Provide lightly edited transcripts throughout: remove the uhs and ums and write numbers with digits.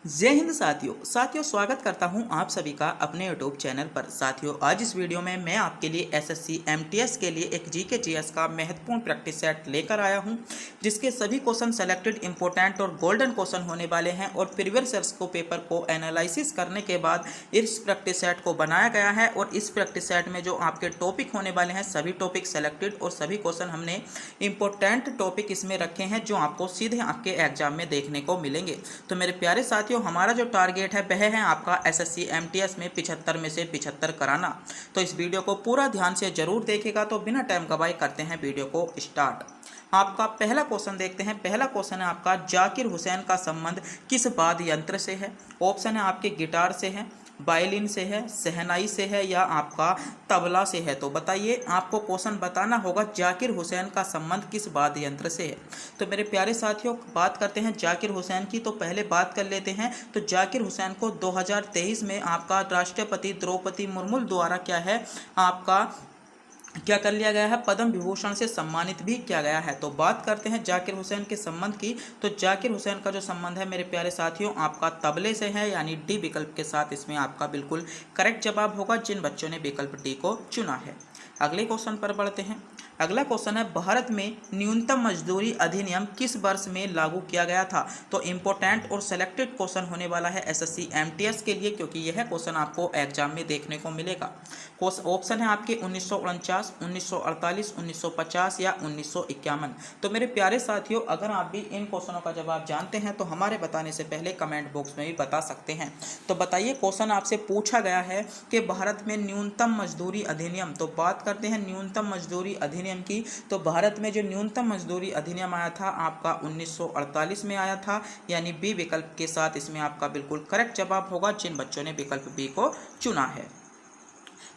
जय हिंद साथियों स्वागत करता हूं आप सभी का अपने यूट्यूब चैनल पर। साथियों, आज इस वीडियो में मैं आपके लिए एसएससी एमटीएस के लिए एक जीके जीएस का महत्वपूर्ण प्रैक्टिस सेट लेकर आया हूं, जिसके सभी क्वेश्चन सेलेक्टेड इंपॉर्टेंट और गोल्डन क्वेश्चन होने वाले हैं। और प्रीवियस ईयर्स को पेपर को एनालिसिस करने के बाद इस प्रैक्टिस सेट को बनाया गया है। और इस प्रैक्टिस सेट में जो आपके टॉपिक होने वाले हैं, सभी टॉपिक सेलेक्टेड और सभी क्वेश्चन हमने इंपॉर्टेंट टॉपिक इसमें रखे हैं, जो आपको सीधे आपके एग्जाम में देखने को मिलेंगे। तो मेरे प्यारे साथियों, हमारा जो टारगेट है वह है आपका एसएससी एमटीएस में 75 में से 75 कराना। तो इस वीडियो को पूरा ध्यान से जरूर देखेगा। तो बिना टाइम गवाए करते हैं वीडियो को स्टार्ट। आपका पहला क्वेश्चन देखते हैं। पहला क्वेश्चन है आपका, जाकिर हुसैन का संबंध किस वाद्य यंत्र से है? ऑप्शन है आपके गिटार से है, वायलिन से है, शहनाई से है या आपका तबला से है। तो बताइए, आपको क्वेश्चन बताना होगा जाकिर हुसैन का संबंध किस वाद्य यंत्र से है। तो मेरे प्यारे साथियों, बात करते हैं जाकिर हुसैन की। तो पहले बात कर लेते हैं। तो जाकिर हुसैन को 2023 में आपका राष्ट्रपति द्रौपदी मुर्मू द्वारा क्या कर लिया गया है, पद्म विभूषण से सम्मानित भी किया गया है। तो बात करते हैं जाकिर हुसैन के संबंध की। तो जाकिर हुसैन का जो संबंध है मेरे प्यारे साथियों, आपका तबले से है, यानी डी विकल्प के साथ इसमें आपका बिल्कुल करेक्ट जवाब होगा, जिन बच्चों ने विकल्प डी को चुना है। अगले क्वेश्चन पर बढ़ते हैं। अगला क्वेश्चन है, भारत में न्यूनतम मजदूरी अधिनियम किस वर्ष में लागू किया गया था? तो इंपॉर्टेंट और सेलेक्टेड क्वेश्चन होने वाला है एसएससी एमटीएस के लिए, क्योंकि यह क्वेश्चन आपको एग्जाम में देखने को मिलेगा। ऑप्शन है आपके 1949, 1948, 1950 या 1951। तो मेरे प्यारे साथियों, अगर आप भी इन क्वेश्चनों का जवाब जानते हैं तो हमारे बताने से पहले कमेंट बॉक्स में भी बता सकते हैं। तो बताइए, क्वेश्चन आपसे पूछा गया है कि भारत में न्यूनतम मजदूरी अधिनियम। तो बात करते हैं न्यूनतम मजदूरी अधिनियम की। तो भारत में जो न्यूनतम मजदूरी अधिनियम आया था आपका 1948 में आया था, यानी बी विकल्प के साथ इसमें आपका बिल्कुल करेक्ट जवाब होगा, जिन बच्चों ने विकल्प बी को चुना है।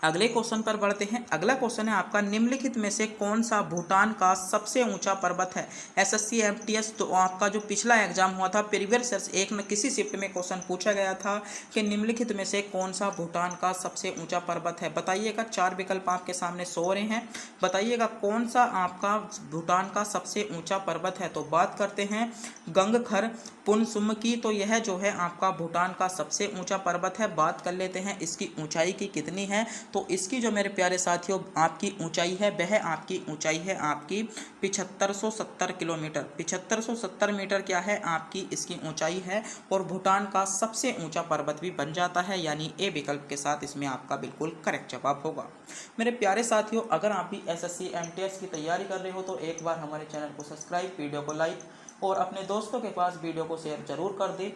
अगले क्वेश्चन पर बढ़ते हैं। अगला क्वेश्चन है आपका, निम्नलिखित में से कौन सा भूटान का सबसे ऊंचा पर्वत है? एसएससी एमटीएस तो आपका जो पिछला एग्जाम हुआ था प्रीवियस एक न किसी शिफ्ट में क्वेश्चन पूछा गया था कि निम्नलिखित में से कौन सा भूटान का सबसे ऊंचा पर्वत है। बताइएगा, 4 विकल्प आपके सामने शो हो रहे हैं। बताइएगा कौन सा आपका भूटान का सबसे ऊंचा पर्वत है। तो बात करते हैं गंगखर पुनसुम की। तो यह जो है आपका भूटान का सबसे ऊंचा पर्वत है। बात कर लेते हैं इसकी ऊंचाई की कितनी है। तो इसकी जो मेरे प्यारे साथियों आपकी ऊंचाई है, वह आपकी ऊंचाई है आपकी 7570 किलोमीटर। 7570 मीटर क्या है आपकी इसकी ऊंचाई है। और भूटान का सबसे ऊंचा पर्वत भी बन जाता है, यानी ए विकल्प के साथ इसमें आपका बिल्कुल करेक्ट जवाब होगा। मेरे प्यारे साथियों, अगर आप भी एसएससी एमटीएस की तैयारी कर रहे हो तो एक बार हमारे चैनल को सब्सक्राइब, वीडियो को लाइक और अपने दोस्तों के पास वीडियो को शेयर जरूर कर दें।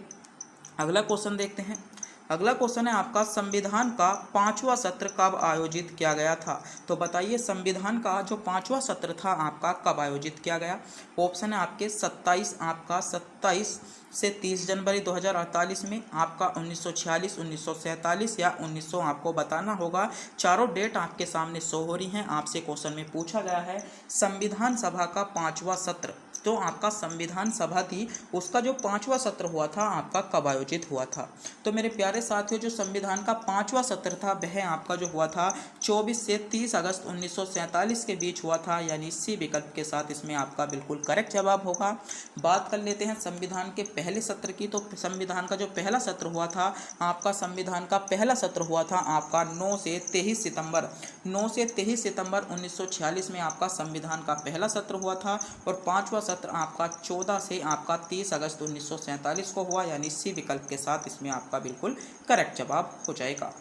अगला क्वेश्चन देखते हैं। अगला क्वेश्चन है आपका, संविधान का 5वां सत्र कब आयोजित किया गया था? तो बताइए, संविधान का जो 5वां सत्र था आपका कब आयोजित किया गया? ऑप्शन है आपके 27 से 30 जनवरी 2048 में, आपका 1946, 1947 या 1900 आपको बताना होगा। चारों डेट आपके सामने शो हो रही हैं। आपसे क्वेश्चन में पूछा गया है संविधान सभा का 5वां सत्र, तो आपका संविधान सभा थी उसका जो 5वां सत्र हुआ था आपका कब आयोजित हुआ था? तो मेरे प्यारे साथियों, जो संविधान का 5वां सत्र था वह आपका जो हुआ था 24 से 30 अगस्त 1947 के बीच हुआ था, यानी सी विकल्प के साथ इसमें आपका बिल्कुल करेक्ट जवाब होगा। बात कर लेते हैं संविधान के पहले सत्र की। तो संविधान का जो पहला सत्र हुआ था आपका, संविधान का पहला सत्र हुआ था आपका 9 से 23 सितंबर 1946 में आपका संविधान का पहला सत्र हुआ था। और 5वां सत्र आपका 14 से आपका 30 अगस्त 1947 को हुआ, यानी सी विकल्प के साथ इसमें आपका बिल्कुल करेक्ट जवाब हो जाएगा।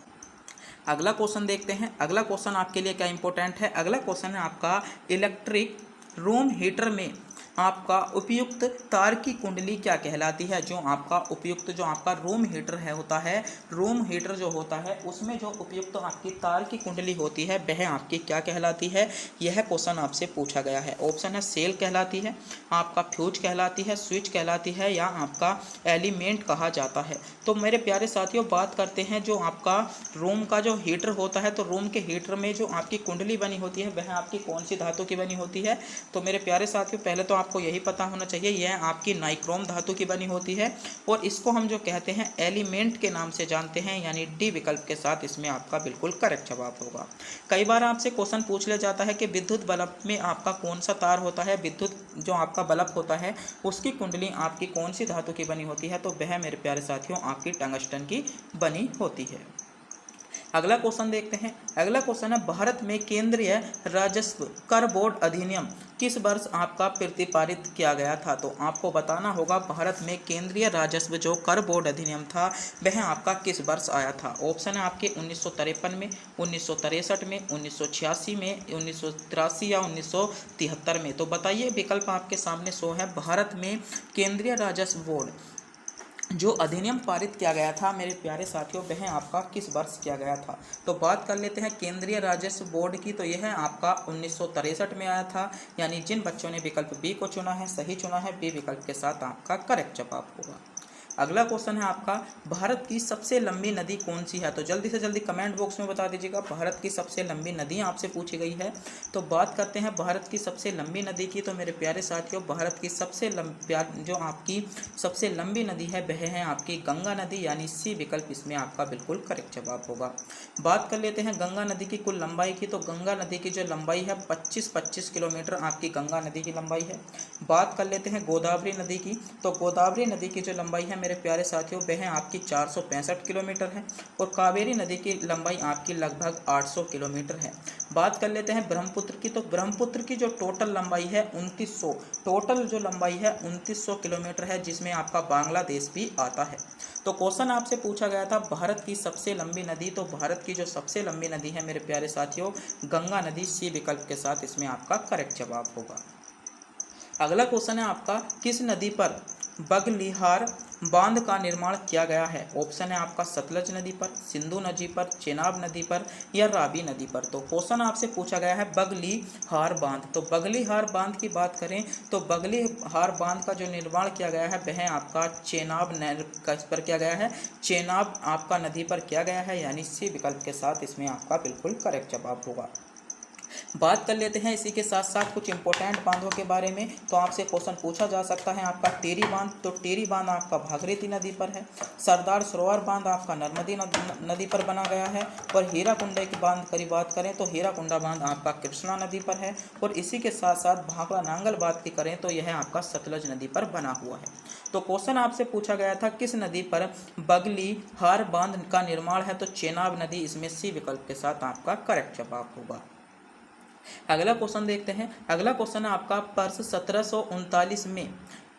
अगला क्वेश्चन देखते हैं। अगला क्वेश्चन आपके लिए क्या इंपॉर्टेंट है। अगला क्वेश्चन है आपका, इलेक्ट्रिक रूम हीटर में आपका उपयुक्त तार की कुंडली क्या कहलाती है? जो आपका उपयुक्त जो आपका रूम हीटर है होता है, रूम हीटर जो होता है उसमें जो उपयुक्त आपकी तार की कुंडली होती है वह आपकी क्या कहलाती है? यह क्वेश्चन आपसे पूछा गया है। ऑप्शन है सेल कहलाती है, आपका फ्यूज कहलाती है, स्विच कहलाती है या आपका एलिमेंट कहा जाता है। तो मेरे प्यारे साथियों, बात करते हैं जो आपका रूम का जो हीटर होता है, तो रूम के हीटर में जो आपकी कुंडली बनी होती है वह आपकी कौन सी धातु की बनी होती है? तो मेरे प्यारे साथियों, पहले तो आप आपको यही पता होना चाहिए, यह आपकी नाइक्रोम धातु की बनी होती है और इसको हम जो कहते हैं एलिमेंट के नाम से जानते हैं, यानी डी विकल्प के साथ इसमें आपका बिल्कुल करेक्ट जवाब होगा। कई बार आपसे क्वेश्चन पूछ लिया जाता है कि विद्युत बल्ब में आपका कौन सा तार होता है, विद्युत जो आपका बल्ब होता है उसकी कुंडली आपकी कौन सी धातु की बनी होती है, तो वह मेरे प्यारे साथियों आपकी टंगस्टन की बनी होती है। अगला क्वेश्चन देखते हैं। अगला क्वेश्चन है भारत में केंद्रीय राजस्व कर बोर्ड अधिनियम किस वर्ष आपका प्रतिपादित किया गया था, तो आपको बताना होगा भारत में केंद्रीय राजस्व जो कर बोर्ड अधिनियम था वह आपका किस वर्ष आया था। ऑप्शन है आपके 1953 में, 1963 में, 1986 में, 1983 या 1973 में। तो बताइए, विकल्प आपके सामने शो है। भारत में केंद्रीय राजस्व बोर्ड जो अधिनियम पारित किया गया था मेरे प्यारे साथियों वह आपका किस वर्ष किया गया था। तो बात कर लेते हैं केंद्रीय राजस्व बोर्ड की, तो यह आपका 1963 में आया था। यानी जिन बच्चों ने विकल्प बी को चुना है सही चुना है, बी विकल्प के साथ आपका करेक्ट जवाब होगा। अगला क्वेश्चन है आपका भारत की सबसे लंबी नदी कौन सी है, तो जल्दी से जल्दी कमेंट बॉक्स में बता दीजिएगा। भारत की सबसे लंबी नदी आपसे पूछी गई है। तो बात करते हैं भारत की सबसे लंबी नदी की, तो मेरे प्यारे साथियों भारत की जो आपकी सबसे लंबी नदी है वह है आपकी गंगा नदी, यानी सी विकल्प इसमें आपका बिल्कुल करेक्ट जवाब होगा। बात कर लेते हैं गंगा नदी की कुल लंबाई की, तो गंगा नदी की जो लंबाई है 25 किलोमीटर आपकी गंगा नदी की लंबाई है। बात कर लेते हैं गोदावरी नदी की, तो गोदावरी नदी की जो लंबाई है मेरे प्यारे साथियों वह आपकी 465 किलोमीटर है और कावेरी नदी की लंबाई आपकी लगभग 800 किलोमीटर है। बात कर लेते हैं ब्रह्मपुत्र की, तो ब्रह्मपुत्र की जो टोटल लंबाई है 2900, टोटल जो लंबाई है 2900 किलोमीटर है, जिसमें आपका बांग्लादेश भी आता है। तो क्वेश्चन आपसे पूछा गया था भारत की सबसे लंबी नदी, तो भारत की जो सबसे लंबी नदी है मेरे प्यारे साथियों गंगा नदी, सी विकल्प के साथ इसमें आपका करेक्ट जवाब होगा। अगला क्वेश्चन है आपका किस नदी पर बगलिहार बांध का निर्माण किया गया है। ऑप्शन है आपका सतलज नदी पर, सिंधु नदी पर, चेनाब नदी पर या रावी नदी पर। तो क्वेश्चन आपसे पूछा गया है बगलिहार बांध। तो बगलिहार बांध की बात करें तो बगलिहार बांध का जो निर्माण किया गया है वह आपका चेनाब पर किया गया है, चेनाब आपका नदी पर किया गया है, यानी सी विकल्प के साथ इसमें आपका बिल्कुल करेक्ट जवाब होगा। बात कर लेते हैं इसी के साथ साथ कुछ इंपॉर्टेंट बांधों के बारे में। तो आपसे क्वेश्चन पूछा जा सकता है आपका टेरी बांध, तो टेरी बांध आपका भागीरथी नदी पर है। सरदार सरोवर बांध आपका नर्मदी नदी पर बना गया है। और हीराकुंडा की बांध की बात करें तो हीराकुंडा बांध आपका कृष्णा नदी पर है। और इसी के साथ साथ भाखड़ा नांगल बांध की करें तो यह आपका सतलज नदी पर बना हुआ है। तो क्वेश्चन आपसे पूछा गया था किस नदी पर बगलिहार बांध का निर्माण है, तो चेनाब नदी, इसमें सी विकल्प के साथ आपका करेक्ट जवाब होगा। अगला क्वेश्चन देखते हैं। अगला क्वेश्चन है आपका वर्ष 1739 में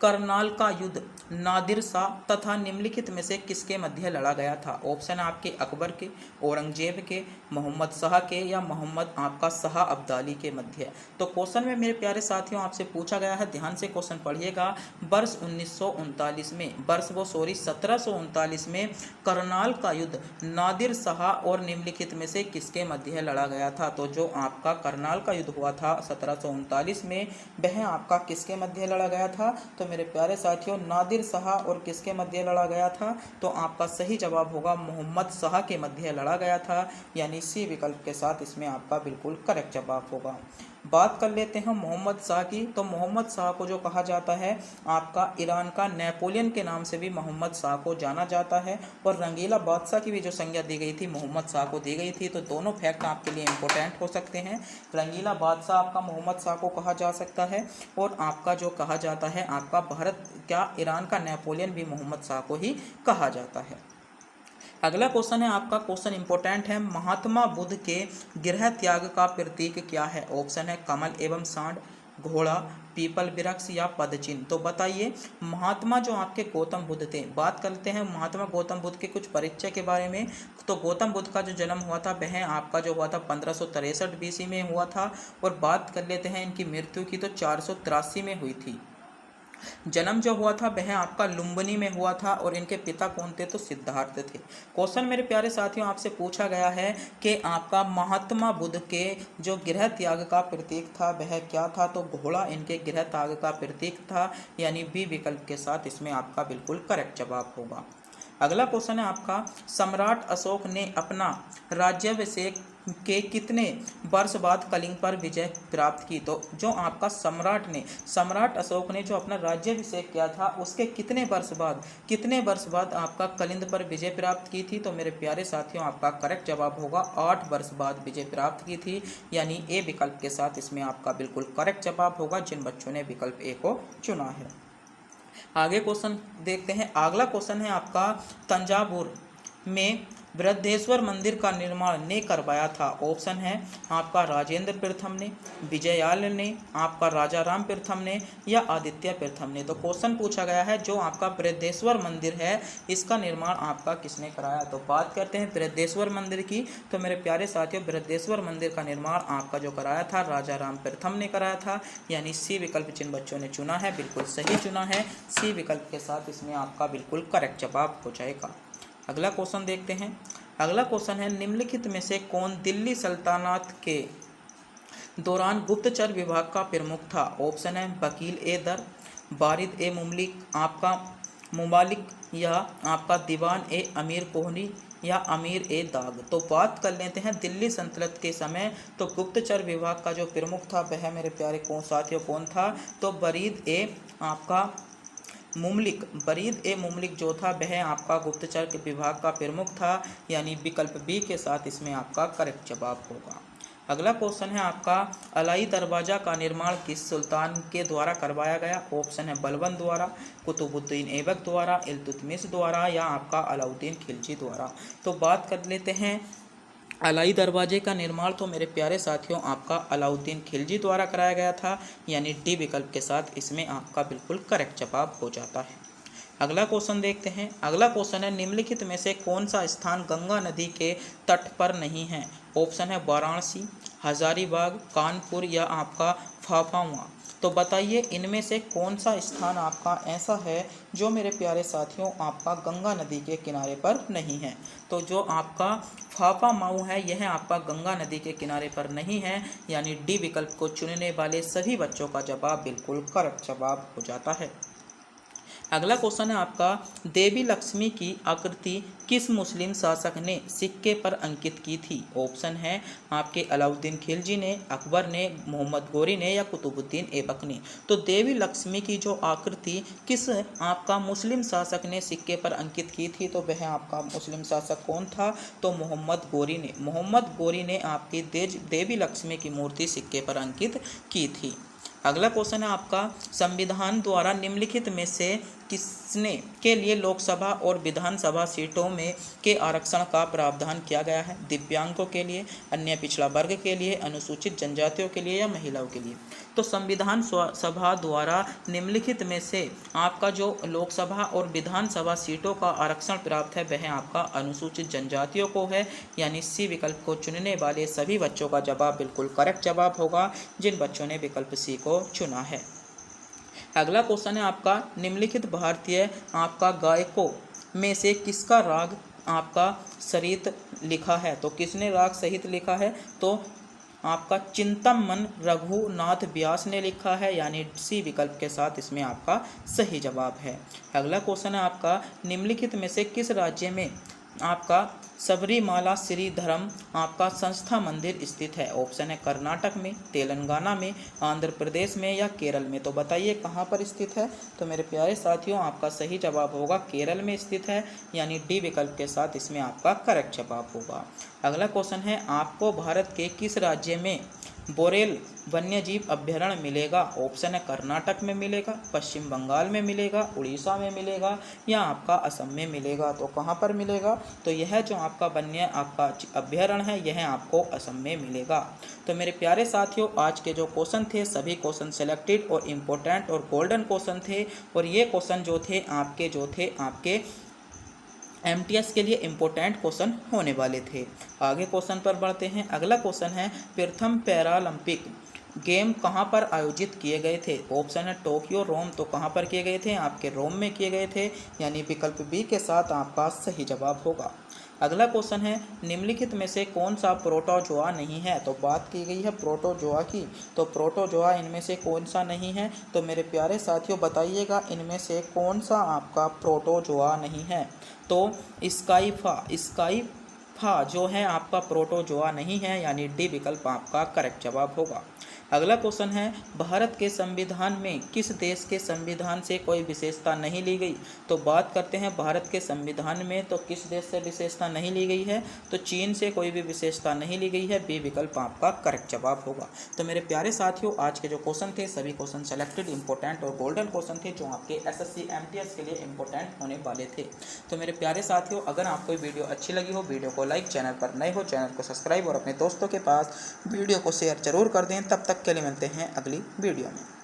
करनाल का युद्ध नादिर शाह तथा निम्नलिखित में से किसके मध्य लड़ा गया था। ऑप्शन है आपके अकबर के, औरंगजेब के, मोहम्मद शाह के या मोहम्मद आपका शाह अब्दाली के मध्य। तो क्वेश्चन में मेरे प्यारे साथियों आपसे पूछा गया है, ध्यान से क्वेश्चन पढ़िएगा। वर्ष 1939 में 1739 में करनाल का युद्ध नादिर शाह और निम्नलिखित में से किसके मध्य लड़ा गया था। तो जो आपका करनाल का युद्ध हुआ था 1739 में वह आपका किसके मध्य लड़ा गया था, तो मेरे प्यारे साथियों नादिर शाह और किसके मध्य लड़ा गया था, तो आपका सही जवाब होगा मोहम्मद शाह के मध्य लड़ा गया था, यानी सी विकल्प के साथ इसमें आपका बिल्कुल करेक्ट जवाब होगा। बात कर लेते हैं मोहम्मद शाह की, तो मोहम्मद शाह को जो कहा जाता है आपका ईरान का नेपोलियन के नाम से भी मोहम्मद शाह को जाना जाता है। और रंगीला बादशाह की भी जो संज्ञा दी गई थी मोहम्मद शाह को दी गई थी। तो दोनों फैक्ट आपके लिए इंपॉर्टेंट हो सकते हैं। रंगीला बादशाह आपका मोहम्मद शाह को कहा जा सकता है और आपका जो कहा जाता है आपका भारत क्या ईरान का नेपोलियन भी मोहम्मद शाह को ही कहा जाता है। अगला क्वेश्चन है आपका, क्वेश्चन इंपॉर्टेंट है, महात्मा बुद्ध के गृह त्याग का प्रतीक क्या है। ऑप्शन है कमल एवं सांड, घोड़ा, पीपल वृक्ष या पदचिन्ह। तो बताइए महात्मा जो आपके गौतम बुद्ध थे, बात करते हैं महात्मा गौतम बुद्ध के कुछ परिचय के बारे में। तो गौतम बुद्ध का जो जन्म हुआ था वह आपका जो हुआ था 1563 BC में हुआ था। और बात कर लेते हैं इनकी मृत्यु की, तो 483 में हुई थी। जन्म जो हुआ था वह आपका लुम्बिनी में हुआ था और इनके पिता कौन थे, तो सिद्धार्थ थे। क्वेश्चन मेरे प्यारे साथियों आपसे पूछा गया है कि आपका महात्मा बुद्ध के जो गृह त्याग का प्रतीक था वह क्या था, तो घोड़ा इनके गृह त्याग का प्रतीक था, यानी बी विकल्प के साथ इसमें आपका बिल्कुल करेक्ट जवाब होगा। अगला क्वेश्चन है आपका, सम्राट अशोक ने अपना राज्याभिषेक के कितने वर्ष बाद कलिंग पर विजय प्राप्त की? तो जो आपका सम्राट अशोक ने जो अपना राज्याभिषेक किया था उसके कितने वर्ष बाद आपका कलिंग पर विजय प्राप्त की थी? तो मेरे प्यारे साथियों आपका करेक्ट जवाब होगा 8 वर्ष बाद विजय प्राप्त की थी, यानी ए विकल्प के साथ इसमें आपका बिल्कुल करेक्ट जवाब होगा जिन बच्चों ने विकल्प ए को चुना है। आगे क्वेश्चन देखते हैं। अगला क्वेश्चन है आपका तंजावुर में बृहदेश्वर मंदिर का निर्माण ने करवाया था? ऑप्शन है आपका राजेंद्र प्रथम ने, विजयालय ने, आपका राजा राम प्रथम ने या आदित्य प्रथम ने। तो क्वेश्चन पूछा गया है जो आपका बृहदेश्वर मंदिर है इसका निर्माण आपका किसने कराया? तो बात करते हैं बृहदेश्वर मंदिर की। तो मेरे प्यारे साथियों बृहदेश्वर मंदिर का निर्माण आपका जो कराया था राजा राम प्रथम ने कराया था, यानी सी विकल्प जिन बच्चों ने चुना है बिल्कुल सही चुना है। सी विकल्प के साथ इसमें आपका बिल्कुल करेक्ट जवाब हो जाएगा। अगला क्वेश्चन देखते हैं। अगला क्वेश्चन है निम्नलिखित में से कौन दिल्ली सल्तनत के दौरान गुप्तचर विभाग का प्रमुख था? ऑप्शन है वकील ए दर, वारिद ए मुमलिक, आपका मुमालिक या आपका दीवान ए अमीर कोहनी या अमीर ए दाग। तो बात कर लेते हैं दिल्ली सल्तनत के समय तो गुप्तचर विभाग का जो प्रमुख था वह मेरे प्यारे साथियों कौन था? तो बरीद ए आपका बरीद ए मुमलिक जो था वह आपका गुप्तचर के विभाग का प्रमुख था, यानी विकल्प बी के साथ इसमें आपका करेक्ट जवाब होगा। अगला क्वेश्चन है आपका अलाई दरवाज़ा का निर्माण किस सुल्तान के द्वारा करवाया गया? ऑप्शन है बलबन द्वारा, कुतुबुद्दीन ऐबक द्वारा, इल्तुतमिश द्वारा या आपका अलाउद्दीन खिलजी द्वारा। तो बात कर लेते हैं अलाई दरवाजे का निर्माण तो मेरे प्यारे साथियों आपका अलाउद्दीन खिलजी द्वारा कराया गया था, यानी डी विकल्प के साथ इसमें आपका बिल्कुल करेक्ट जवाब हो जाता है। अगला क्वेश्चन देखते हैं। अगला क्वेश्चन है निम्नलिखित में से कौन सा स्थान गंगा नदी के तट पर नहीं है? ऑप्शन है वाराणसी, हजारीबाग, कानपुर या आपका फाफावा। तो बताइए इनमें से कौन सा स्थान आपका ऐसा है जो मेरे प्यारे साथियों आपका गंगा नदी के किनारे पर नहीं है? तो जो आपका फाफामाऊ है यह आपका गंगा नदी के किनारे पर नहीं है, यानी डी विकल्प को चुनने वाले सभी बच्चों का जवाब बिल्कुल करेक्ट जवाब हो जाता है। अगला क्वेश्चन है आपका देवी लक्ष्मी की आकृति किस मुस्लिम शासक ने सिक्के पर अंकित की थी? ऑप्शन है आपके अलाउद्दीन खिलजी ने, अकबर ने, मोहम्मद गोरी ने या कुतुबुद्दीन ऐबक ने। तो देवी लक्ष्मी की जो आकृति किस आपका मुस्लिम शासक ने सिक्के पर अंकित की थी? तो वह आपका मुस्लिम शासक कौन था? तो मोहम्मद गोरी ने आपकी देवी लक्ष्मी की मूर्ति सिक्के पर अंकित की थी। अगला क्वेश्चन है आपका संविधान द्वारा निम्नलिखित में से किसने के लिए लोकसभा और विधानसभा सीटों में के आरक्षण का प्रावधान किया गया है? दिव्यांगों के लिए, अन्य पिछड़ा वर्ग के लिए, अनुसूचित जनजातियों के लिए या महिलाओं के लिए। तो संविधान सभा द्वारा निम्नलिखित में से आपका जो लोकसभा और विधानसभा सीटों का आरक्षण प्राप्त है वह आपका अनुसूचित जनजातियों को है, यानी सी विकल्प को चुनने वाले सभी बच्चों का जवाब बिल्कुल करेक्ट जवाब होगा जिन बच्चों ने विकल्प सी को चुना है। अगला क्वेश्चन है आपका निम्नलिखित भारतीय आपका गायकों में से किसका राग आपका सरित लिखा है? तो किसने राग सहित लिखा है? तो आपका चिंतमन रघुनाथ व्यास ने लिखा है, यानी सी विकल्प के साथ इसमें आपका सही जवाब है। अगला क्वेश्चन है आपका निम्नलिखित में से किस राज्य में आपका सबरीमाला श्रीधरम आपका संस्था मंदिर स्थित है? ऑप्शन है कर्नाटक में, तेलंगाना में, आंध्र प्रदेश में या केरल में। तो बताइए कहाँ पर स्थित है? तो मेरे प्यारे साथियों आपका सही जवाब होगा केरल में स्थित है, यानी डी विकल्प के साथ इसमें आपका करेक्ट जवाब होगा। अगला क्वेश्चन है आपको भारत के किस राज्य में बोरेल वन्यजीव अभ्यारण्य मिलेगा? ऑप्शन है कर्नाटक में मिलेगा, पश्चिम बंगाल में मिलेगा, उड़ीसा में मिलेगा या आपका असम में मिलेगा। तो कहाँ पर मिलेगा? तो यह जो आपका वन्य आपका अभ्यारण्य है यह आपको असम में मिलेगा। तो मेरे प्यारे साथियों आज के जो क्वेश्चन थे सभी क्वेश्चन सेलेक्टेड और इम्पोर्टेंट और गोल्डन क्वेश्चन थे, और ये क्वेश्चन जो थे आपके MTS के लिए इम्पोर्टेंट क्वेश्चन होने वाले थे। आगे क्वेश्चन पर बढ़ते हैं। अगला क्वेश्चन है प्रथम पैरालंपिक गेम कहाँ पर आयोजित किए गए थे? ऑप्शन है टोक्यो, रोम। तो कहाँ पर किए गए थे? आपके रोम में किए गए थे, यानी विकल्प बी के साथ आपका सही जवाब होगा। अगला क्वेश्चन है निम्नलिखित में से कौन सा प्रोटोजोआ नहीं है? तो बात की गई है प्रोटोजोआ की, तो प्रोटोजोआ इनमें से कौन सा नहीं है? तो मेरे प्यारे साथियों बताइएगा इनमें से कौन सा आपका प्रोटोजोआ नहीं है? तो फा जो है आपका प्रोटोजोआ नहीं है, यानी डी विकल्प आपका करेक्ट जवाब होगा। अगला क्वेश्चन है, भारत के संविधान में किस देश के संविधान से कोई विशेषता नहीं ली गई? तो बात करते हैं भारत के संविधान में, तो किस देश से विशेषता नहीं ली गई है? तो चीन से कोई भी विशेषता नहीं ली गई है। बी विकल्प आपका करेक्ट जवाब होगा। तो मेरे प्यारे साथियों, आज के जो क्वेश्चन थे सभी क्वेश्चन सेलेक्टेड इंपॉर्टेंट और गोल्डन क्वेश्चन थे जो आपके SSC MTS के लिए इंपॉर्टेंट होने वाले थे। तो मेरे प्यारे साथियों, अगर आपको वीडियो अच्छी लगी हो, वीडियो को लाइक, चैनल पर नए हो चैनल को सब्सक्राइब और अपने दोस्तों के पास वीडियो को शेयर जरूर कर दें। तब तक के लिए मिलते हैं अगली वीडियो में।